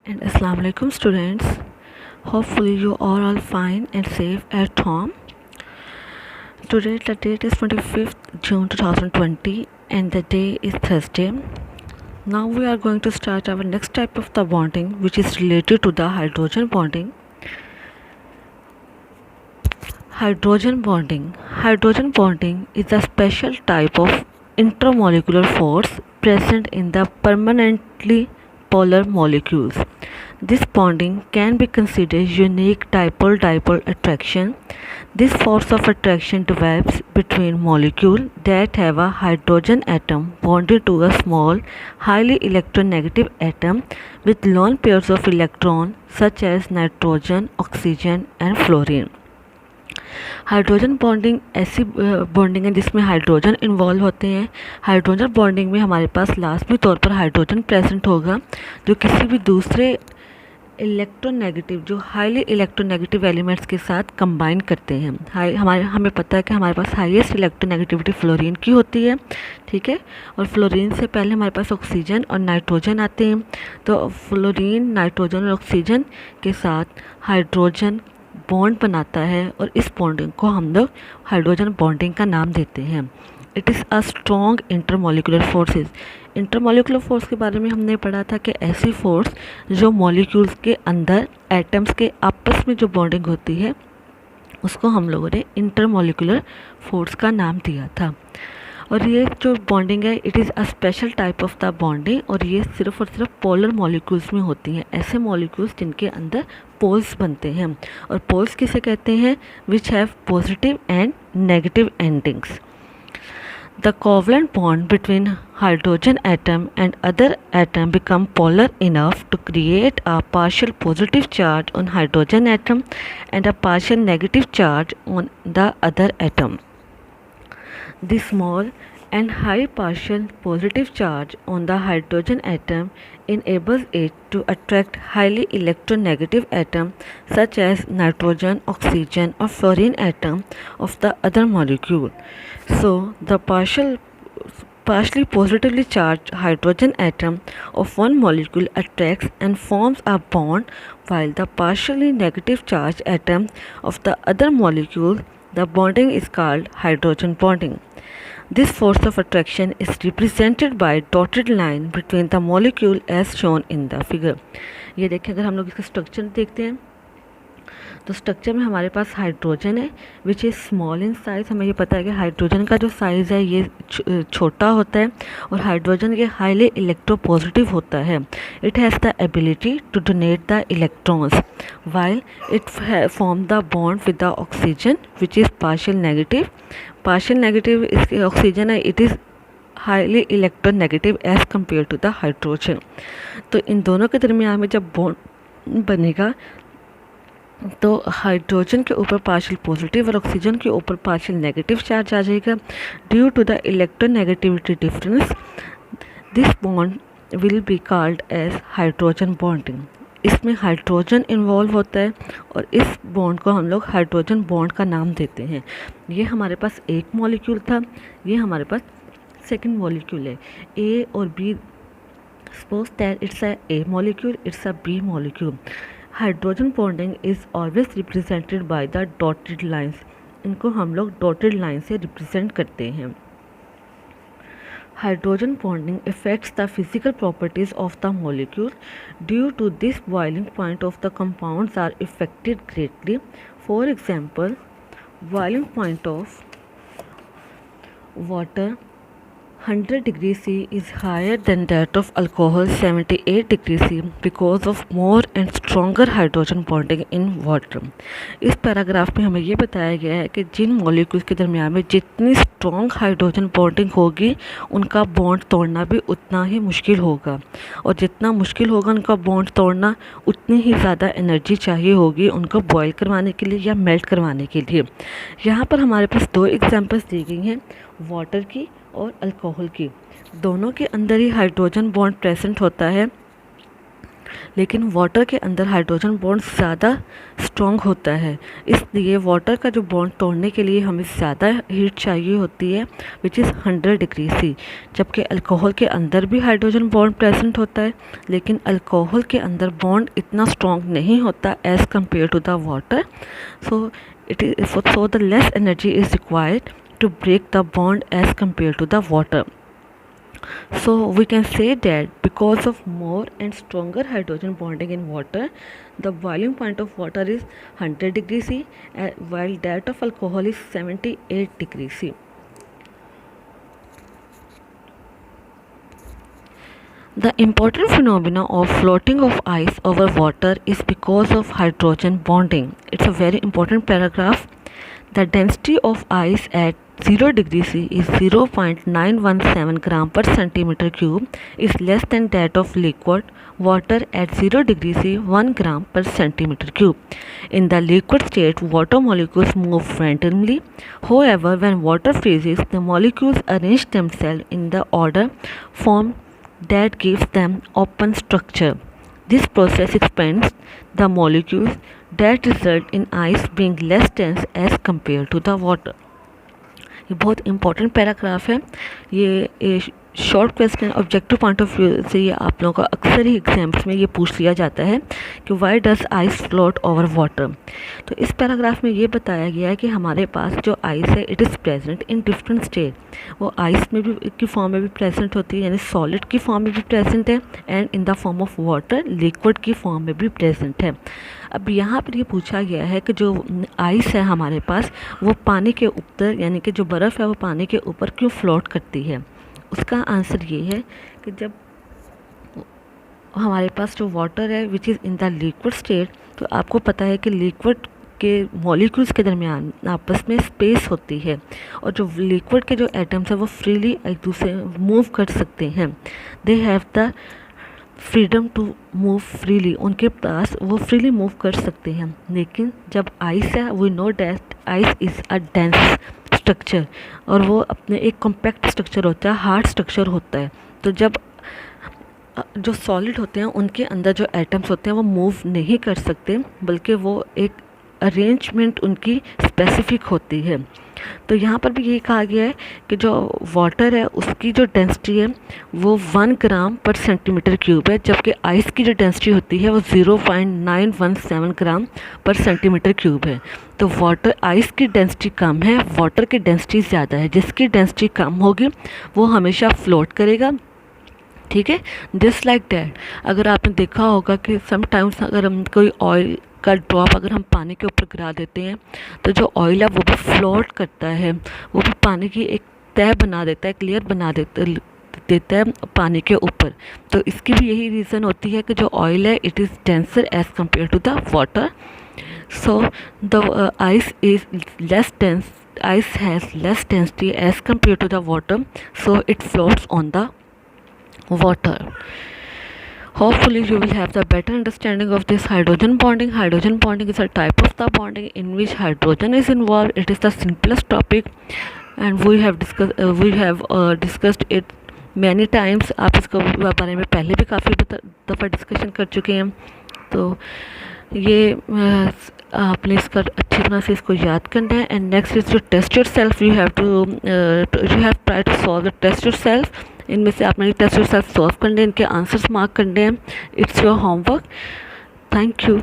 And Assalamu alaikum students. Hopefully you are all fine and safe at home. Today the date is 25th June 2020 and the day is Thursday. Now we are going to start our next type of the bonding, which is related to the hydrogen bonding. Hydrogen bonding. Hydrogen bonding is a special type of intermolecular force present in the permanently polar molecules. This bonding can be considered unique dipole-dipole attraction. This force of attraction develops between molecules that have a hydrogen atom bonded to a small, highly electronegative atom with lone pairs of electrons such as nitrogen, oxygen and fluorine. Hydrogen bonding ऐसी bonding है जिसमें hydrogen involve होते हैं. Hydrogen bonding में हमारे पास लाजमी तौर पर हाइड्रोजन प्रेजेंट होगा जो किसी भी दूसरे इलेक्ट्रोनेगेटिव जो हाईली इलेक्ट्रोनेगेटिव एलिमेंट्स के साथ कंबाइन करते हैं. हमें पता है कि हमारे पास हाईएस्ट इलेक्ट्रोनेगेटिविटी फ्लोरीन की होती है, ठीक है. और फ्लोरीन से पहले हमारे पास ऑक्सीजन और नाइट्रोजन आते हैं. तो फ्लोरीन, नाइट्रोजन और ऑक्सीजन के साथ हाइड्रोजन बॉन्ड बनाता है और इस बॉन्डिंग को हम लोग हाइड्रोजन बॉन्डिंग का नाम देते हैं. It is a strong intermolecular forces. Intermolecular force के बारे में हमने पढ़ा था कि ऐसी फोर्स जो मॉलिक्यूल्स के अंदर एटम्स के आपस में जो बॉन्डिंग होती है उसको हम लोगों ने इंटरमोलिकुलर फोर्स का नाम दिया था. और ये जो बॉन्डिंग है it is a special type of the bonding और ये सिर्फ और सिर्फ पोलर मॉलिक्यूल्स में होती हैं. ऐसे मॉलिक्यूल्स जिनके अंदर पोल्स बनते हैं. और पोल्स किसे कहते हैं? Which have positive and negative endings. The covalent bond between hydrogen atom and other atom become polar enough to create a partial positive charge on hydrogen atom and a partial negative charge on the other atom. The small and high partial positive charge on the hydrogen atom enables it to attract highly electronegative atom such as nitrogen, oxygen or fluorine atom of the other molecule. So the partially positively charged hydrogen atom of one molecule attracts and forms a bond while the partially negative charged atom of the other molecule, the bonding is called hydrogen bonding. This force of attraction is represented by dotted line between the molecule as shown in the figure. ये देखें, अगर हम लोग इसका structure देखते हैं तो structure में हमारे पास हाइड्रोजन है which is small in size. हमें ये पता है कि हाइड्रोजन का जो साइज़ है ये छोटा होता है और हाइड्रोजन ये हाईली इलेक्ट्रोपॉजिटिव होता है. It has the ability to donate the electrons while it form the bond with the oxygen which is partial negative. Partial negative इसके ऑक्सीजन है, it is highly electronegative as compare to the hydrogen. तो इन दोनों के दरमियान में जब bond बनेगा तो हाइड्रोजन के ऊपर पार्शियल पॉजिटिव और ऑक्सीजन के ऊपर पार्शियल नेगेटिव चार्ज आ जाएगा. Due to the electronegativity difference this bond will be called as hydrogen bonding. इसमें हाइड्रोजन इन्वॉल्व होता है और इस बॉन्ड को हम लोग हाइड्रोजन बॉन्ड का नाम देते हैं. ये हमारे पास एक मॉलिक्यूल था, ये हमारे पास सेकंड मॉलिक्यूल है. ए और B, suppose that it's a A molecule, it's a B molecule. Hydrogen bonding is always represented by the dotted lines. इनको हम लोग डॉटेड लाइन से रिप्रेजेंट करते हैं. Hydrogen bonding affects the physical properties of the molecule. Due to this, boiling point of the compounds are affected greatly. For example, boiling point of water 100 degrees C is higher than that of alcohol 78 degrees C because of more and stronger hydrogen bonding in water. इस paragraph में हमें ये बताया गया है कि जिन molecules के दरमियान में जितनी स्ट्रॉन्ग हाइड्रोजन बॉन्डिंग होगी उनका बॉन्ड तोड़ना भी उतना ही मुश्किल होगा और जितना मुश्किल होगा उनका बॉन्ड तोड़ना उतनी ही ज़्यादा एनर्जी चाहिए होगी उनको बॉयल करवाने के लिए या मेल्ट करवाने के लिए. यहाँ पर हमारे पास दो एग्जांपल्स दी गई हैं, वाटर की और अल्कोहल की. दोनों के अंदर ही हाइड्रोजन बॉन्ड प्रेजेंट होता है लेकिन वाटर के अंदर हाइड्रोजन बॉन्ड ज़्यादा स्ट्रॉन्ग होता है, इसलिए वाटर का जो बॉन्ड तोड़ने के लिए हमें ज़्यादा हीट चाहिए होती है, विच इज़ 100 डिग्री सी। जबकि अल्कोहल के अंदर भी हाइड्रोजन बॉन्ड प्रेजेंट होता है, लेकिन अल्कोहल के अंदर बॉन्ड इतना स्ट्रॉन्ग नहीं होता as compare to the water. So the less energy is required to break the bond as compared to the water. So we can say that because of more and stronger hydrogen bonding in water, the boiling point of water is 100 degrees C, while that of alcohol is 78 degrees C. The important phenomena of floating of ice over water is because of hydrogen bonding. It's a very important paragraph. The density of ice at 0 degree C is 0.917 gram per centimeter cube, is less than that of liquid water at 0 degree C 1 gram per centimeter cube. In the liquid state, water molecules move randomly. However, when water freezes, the molecules arrange themselves in the order form that gives them open structure. This process expands the molecules that result in ice being less dense as compared to the water. ये बहुत important paragraph है। ये short question objective point of view से ये आप लोगों का अक्सर ही एग्जाम्स में ये पूछ लिया जाता है कि why does ice float over water. तो इस पैराग्राफ में ये बताया गया है कि हमारे पास जो आइस है it is present in different state. वो आइस में भी की फॉर्म में भी प्रेजेंट होती है, यानी सॉलिड की फॉर्म में भी प्रेजेंट है, and in the form of water liquid की फॉर्म में भी प्रेजेंट है। अब यहाँ पर ये पूछा गया है कि जो आइस है हमारे पास वो पानी के ऊपर, यानी कि जो बर्फ़ है वो पानी के ऊपर क्यों फ्लोट करती है। उसका आंसर ये है कि जब हमारे पास जो वाटर है which is in the liquid state, तो आपको पता है कि लिक्विड के मॉलिक्यूल्स के दरमियान आपस में स्पेस होती है, और जो लिक्विड के जो एटम्स हैं वो फ्रीली एक दूसरे मूव कर सकते हैं। They have the freedom to move freely, उनके पास वो फ्रीली मूव कर सकते हैं। लेकिन जब आइस है, we know that ice is a dense structure, और वो अपने एक कॉम्पैक्ट स्ट्रक्चर होता है, हार्ड स्ट्रक्चर होता है। तो जब जो सॉलिड होते हैं उनके अंदर जो एटम्स होते हैं वो मूव नहीं कर सकते, बल्कि वो एक अरेंजमेंट उनकी स्पेसिफिक होती है। तो यहाँ पर भी यही कहा गया है कि जो वाटर है उसकी जो डेंसिटी है वो 1 ग्राम पर सेंटीमीटर क्यूब है, जबकि आइस की जो डेंसिटी होती है वो 0.917 ग्राम पर सेंटीमीटर क्यूब है। तो वाटर आइस की डेंसिटी कम है, वाटर की डेंसिटी ज़्यादा है। जिसकी डेंसिटी कम होगी वो हमेशा फ्लोट करेगा, ठीक है। जस्ट लाइक डैट, अगर आपने देखा होगा कि समटाइम्स अगर हम कोई ऑयल का ड्रॉप अगर हम पानी के ऊपर गिरा देते हैं तो जो ऑयल है वो भी फ्लोट करता है, वो भी पानी की एक तह बना देता है, एक लेयर बना देता है पानी के ऊपर। तो इसकी भी यही रीज़न होती है कि जो ऑयल है it is denser as compare to the water. So the ice is less dense, ice has less density as compared to the water, so it floats on the water. Hopefully you will have the better understanding of this hydrogen bonding. Hydrogen bonding is a type of the bonding in which hydrogen is involved. It is the simplest topic and we have discussed it many times. आप इसको बारे में पहले भी काफ़ी दफ़ा discussion कर चुके हैं। तो ये आपने इसका अच्छी तरह से इसको याद करना है। And next is to test yourself, you have try to solve the test yourself. इनमें से आपने टेस्ट योरसेल्फ सॉल्व करने हैं, इनके आंसर्स मार्क करने हैं। It's your homework. Thank you.